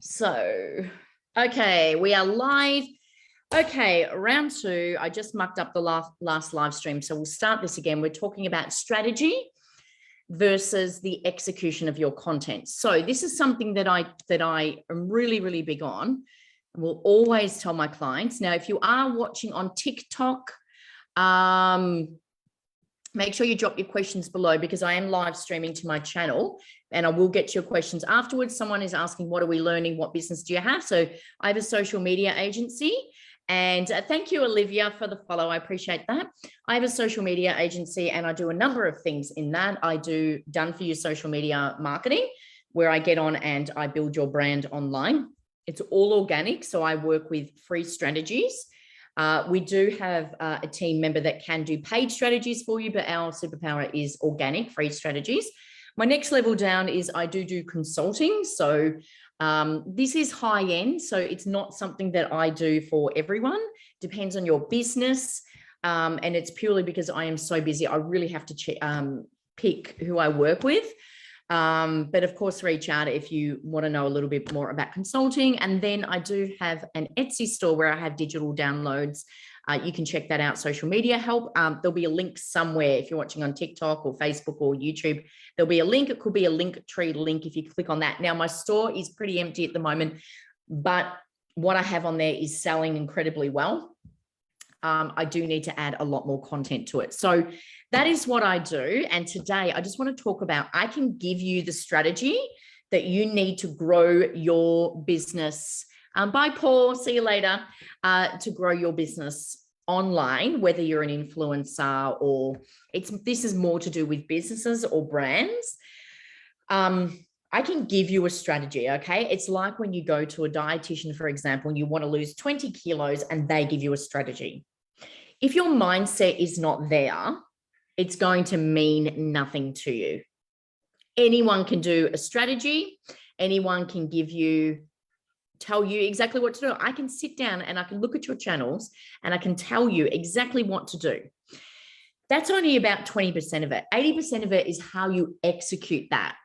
So, okay, we are live. Okay, round two. I just mucked up the last live stream, so we'll start this again. We're talking about strategy versus the execution of your content. So this is something that I am really big on, and will always tell my clients. Now, if you are watching on TikTok, make sure you drop your questions below because I am live streaming to my channel and I will get to your questions afterwards. Someone is asking, what are we learning? What business do you have? So I have a social media agency, and thank you, Olivia, for the follow. I appreciate that. I have a social media agency and I do a number of things in that. I do done for you social media marketing, where I get on and I build your brand online. It's all organic. So I work with free strategies. We do have a team member that can do paid strategies for you, but our superpower is organic, free strategies. My next level down is I do consulting. So this is high end. So it's not something that I do for everyone. Depends on your business. And it's purely because I am so busy. I really have to pick who I work with. But of course, reach out if you want to know a little bit more about consulting. And then I do have an Etsy store where I have digital downloads. You can check that out, social media help. There'll be a link somewhere if you're watching on TikTok or Facebook or YouTube. There'll be a link. It could be a Linktree link if you click on that. Now, my store is pretty empty at the moment, but what I have on there is selling incredibly well. I do need to add a lot more content to it. So that is what I do. And today I just want to talk about, I can give you the strategy that you need to grow your business. Bye, Paul. See you later. To grow your business online, whether you're an influencer or this is more to do with businesses or brands. I can give you a strategy, okay? It's like when you go to a dietitian, for example, and you want to lose 20 kilos and they give you a strategy. If your mindset is not there, it's going to mean nothing to you. Anyone can do a strategy. Anyone can tell you exactly what to do. I can sit down and I can look at your channels and I can tell you exactly what to do. That's only about 20% of it. 80% of it is how you execute that.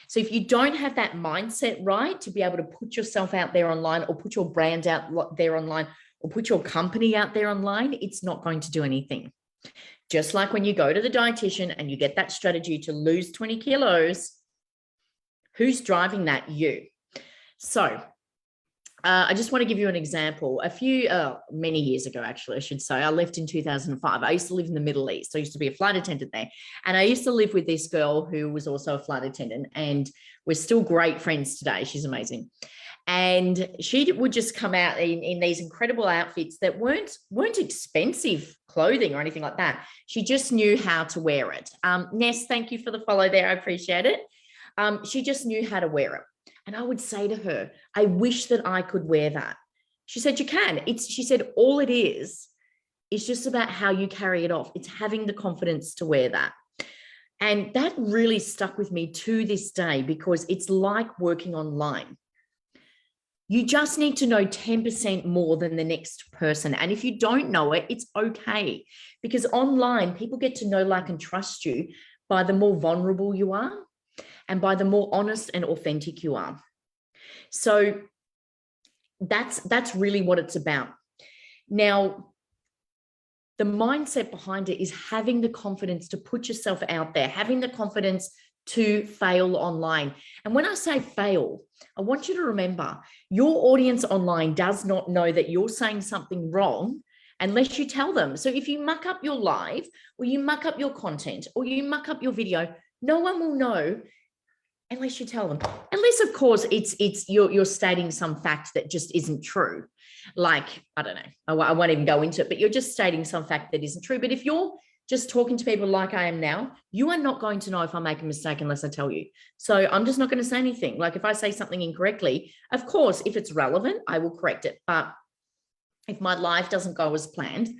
So if you don't have that mindset right to be able to put yourself out there online or put your brand out there online or put your company out there online, it's not going to do anything. Just like when you go to the dietitian and you get that strategy to lose 20 kilos, who's driving that? You. So I just want to give you an example. Many years ago, actually, I should say, I left in 2005. I used to live in the Middle East. I used to be a flight attendant there. And I used to live with this girl who was also a flight attendant. And we're still great friends today. She's amazing. And she would just come out in these incredible outfits that weren't expensive clothing or anything like that. She just knew how to wear it. Ness, thank you for the follow there. I appreciate it. She just knew how to wear it. And I would say to her, I wish that I could wear that. She said, you can. She said, all it is just about how you carry it off. It's having the confidence to wear that. And that really stuck with me to this day because it's like working online. You just need to know 10% more than the next person. And if you don't know it, it's okay. Because online, people get to know, like, and trust you by the more vulnerable you are and by the more honest and authentic you are. So that's really what it's about. Now, the mindset behind it is having the confidence to put yourself out there, having the confidence to fail online. And when I say fail, I want you to remember your audience online does not know that you're saying something wrong unless you tell them. So if you muck up your live or you muck up your content or you muck up your video, no one will know unless you tell them. Unless, of course, you're stating some fact that just isn't true. Like, I don't know, I won't even go into it, but you're just stating some fact that isn't true. But if you're just talking to people like I am now, you are not going to know if I make a mistake unless I tell you. So I'm just not going to say anything. Like if I say something incorrectly, of course, if it's relevant, I will correct it. But if my life doesn't go as planned,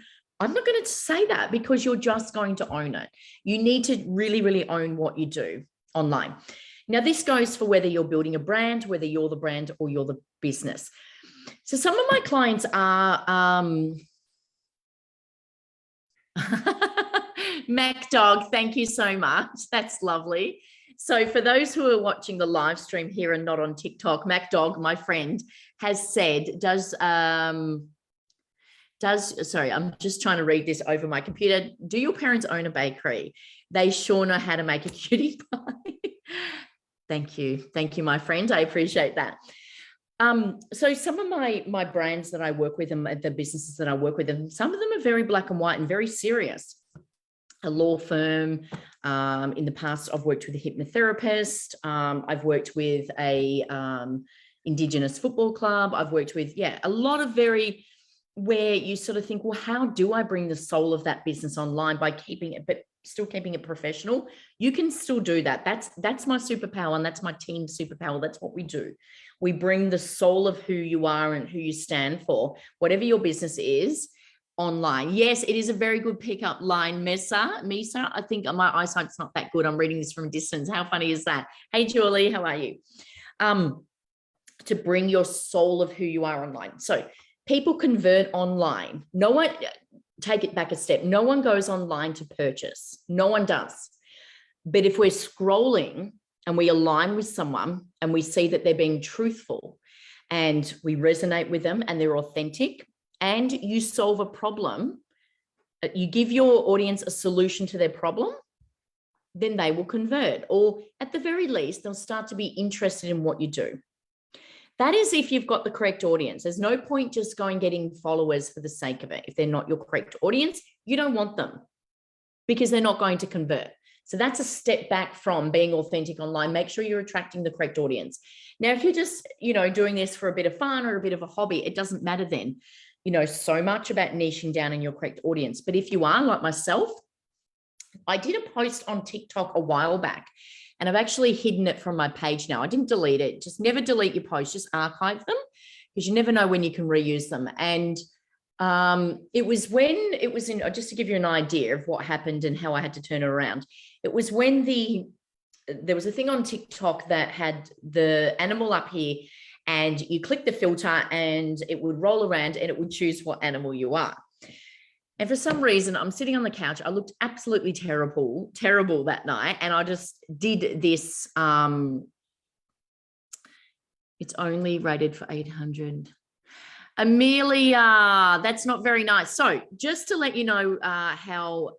I'm not going to say that because you're just going to own it. You need to really own what you do online. Now, this goes for whether you're building a brand, whether you're the brand or you're the business. So some of my clients are Mac Dog, thank you so much. That's lovely. So for those who are watching the live stream here and not on TikTok, Mac Dog, my friend, has said, sorry, I'm just trying to read this over my computer. Do your parents own a bakery? They sure know how to make a cutie pie. Thank you. Thank you, my friend. I appreciate that. So some of my brands that I work with and the businesses that I work with, and some of them are very black and white and very serious. A law firm. In the past, I've worked with a hypnotherapist. I've worked with a Indigenous football club. I've worked with, a lot of very, where you sort of think, well, how do I bring the soul of that business online by keeping it, but still keeping it professional? You can still do that. That's my superpower, and that's my team's superpower. That's what we do. We bring the soul of who you are and who you stand for, whatever your business is, online. Yes, it is a very good pickup line, Misa. I think my eyesight's not that good. I'm reading this from a distance. How funny is that? Hey, Julie, how are you? To bring your soul of who you are online. So people convert online. No one, take it back a step. No one goes online to purchase. No one does. But if we're scrolling and we align with someone and we see that they're being truthful and we resonate with them and they're authentic, and you solve a problem, you give your audience a solution to their problem, then they will convert, or at the very least, they'll start to be interested in what you do. That is if you've got the correct audience. There's no point just going getting followers for the sake of it. If they're not your correct audience, you don't want them because they're not going to convert. So that's a step back from being authentic online. Make sure you're attracting the correct audience. Now, if you're just, doing this for a bit of fun or a bit of a hobby, it doesn't matter then. So much about niching down in your correct audience. But if you are like myself, I did a post on TikTok a while back, and I've actually hidden it from my page now. I didn't delete it. Just never delete your posts, just archive them, because you never know when you can reuse them. And it was just to give you an idea of what happened and how I had to turn it around. It was when there was a thing on TikTok that had the animal up here, and you click the filter and it would roll around and it would choose what animal you are. And for some reason, I'm sitting on the couch. I looked absolutely terrible that night. And I just did this. It's only rated for 800. Amelia, that's not very nice. So just to let you know how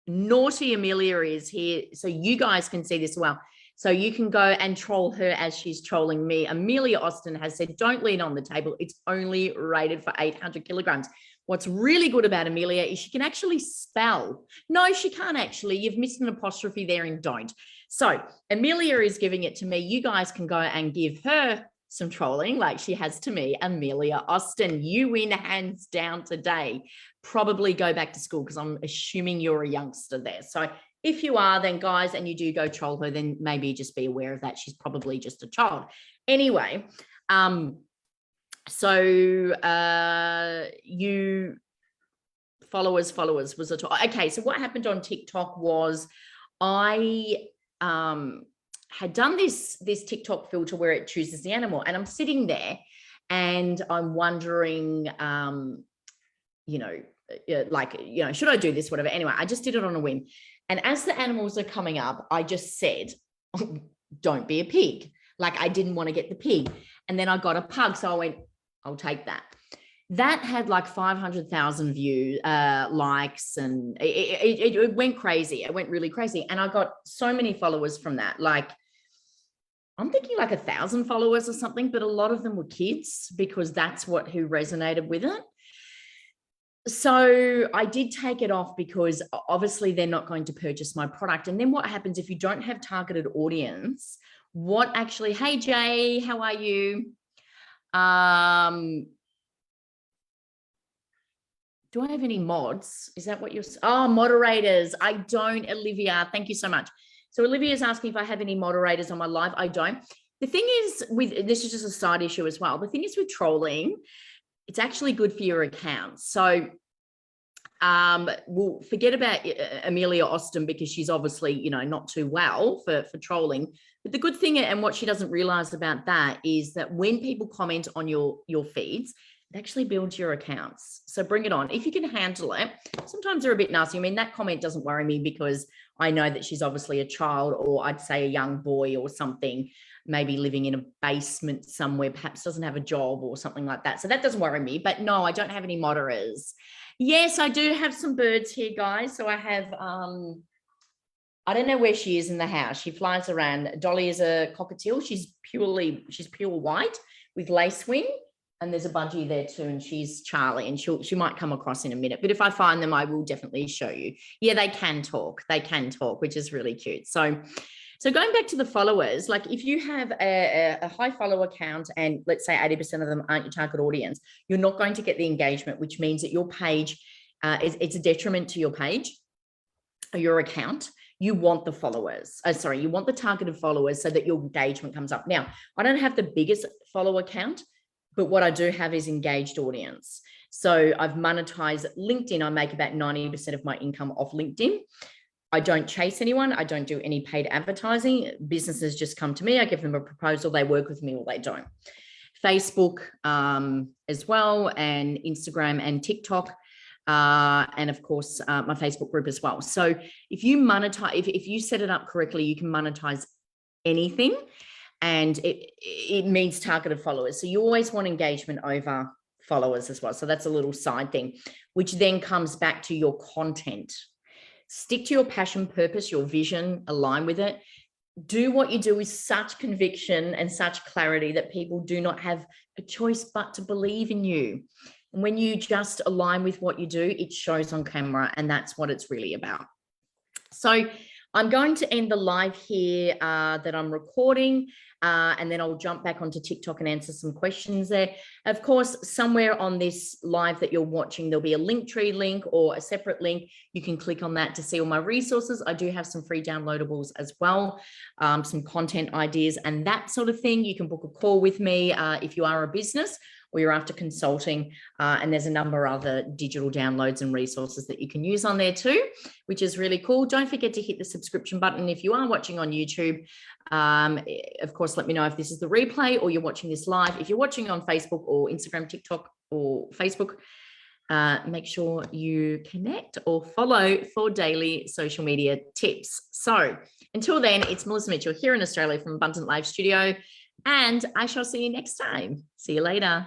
naughty Amelia is here, so you guys can see this well. So you can go and troll her as she's trolling me. Amelia Austin has said, don't lean on the table. It's only rated for 800 kilograms. What's really good about Amelia is she can actually spell. No, she can't actually. You've missed an apostrophe there and don't. So Amelia is giving it to me. You guys can go and give her some trolling like she has to me. Amelia Austin, you win hands down today. Probably go back to school because I'm assuming you're a youngster there. So if you are, then guys, and you do go troll her, then maybe just be aware of that. She's probably just a child. Anyway, so you followers was a talk. Okay, so what happened on TikTok was I had done this TikTok filter where it chooses the animal, and I'm sitting there and I'm wondering, should I do this, whatever. Anyway, I just did it on a whim. And as the animals are coming up, I just said, don't be a pig. Like I didn't want to get the pig. And then I got a pug. So I went, I'll take that. That had like 500,000 views, likes, and it went crazy. It went really crazy. And I got so many followers from that. Like, I'm thinking like 1,000 followers or something, but a lot of them were kids because that's who resonated with it. So I did take it off because obviously they're not going to purchase my product. And then what happens if you don't have targeted audience? Hey Jay, how are you? Do I have any mods? Is that what you're, moderators. I don't, Olivia, thank you so much. So Olivia is asking if I have any moderators on my live. I don't. The thing is this is just a side issue as well. The thing is with trolling, it's actually good for your account. So we'll forget about Amelia Austin because she's obviously, not too well for trolling. But the good thing, and what she doesn't realize about that, is that when people comment on your feeds, it actually builds your accounts. So bring it on. If you can handle it, sometimes they're a bit nasty. I mean, that comment doesn't worry me because I know that she's obviously a child, or I'd say a young boy or something, maybe living in a basement somewhere, perhaps doesn't have a job or something like that. So that doesn't worry me. But no, I don't have any moderators. Yes, I do have some birds here, guys. So I have, I don't know where she is in the house. She flies around. Dolly is a cockatiel. She's pure white with lace wing. And there's a budgie there too, and she's Charlie, and she might come across in a minute. But if I find them, I will definitely show you. Yeah, they can talk. They can talk, which is really cute. So going back to the followers, like if you have a high follower count and let's say 80% of them aren't your target audience, you're not going to get the engagement, which means that your page, it's a detriment to your page or your account. You want the followers. You want the targeted followers so that your engagement comes up. Now, I don't have the biggest follower count, but what I do have is engaged audience. So I've monetized LinkedIn. I make about 90% of my income off LinkedIn. I don't chase anyone. I don't do any paid advertising. Businesses just come to me. I give them a proposal. They work with me or they don't. Facebook as well, and Instagram and TikTok. And of course, my Facebook group as well. So if you monetize, if you set it up correctly, you can monetize anything. And it means targeted followers. So you always want engagement over followers as well. So that's a little side thing, which then comes back to your content. Stick to your passion, purpose, your vision, align with it. Do what you do with such conviction and such clarity that people do not have a choice but to believe in you. And when you just align with what you do, it shows on camera, and that's what it's really about. So I'm going to end the live here that I'm recording, and then I'll jump back onto TikTok and answer some questions there. Of course, somewhere on this live that you're watching, there'll be a Linktree link or a separate link. You can click on that to see all my resources. I do have some free downloadables as well, some content ideas and that sort of thing. You can book a call with me if you are a business or you're after consulting, and there's a number of other digital downloads and resources that you can use on there too, which is really cool. Don't forget to hit the subscription button if you are watching on YouTube. Of course, let me know if this is the replay or you're watching this live. If you're watching on Facebook or Instagram, TikTok or Facebook, make sure you connect or follow for daily social media tips. So until then, it's Melissa Mitchell here in Australia from Abundant Live Studio, and I shall see you next time. See you later.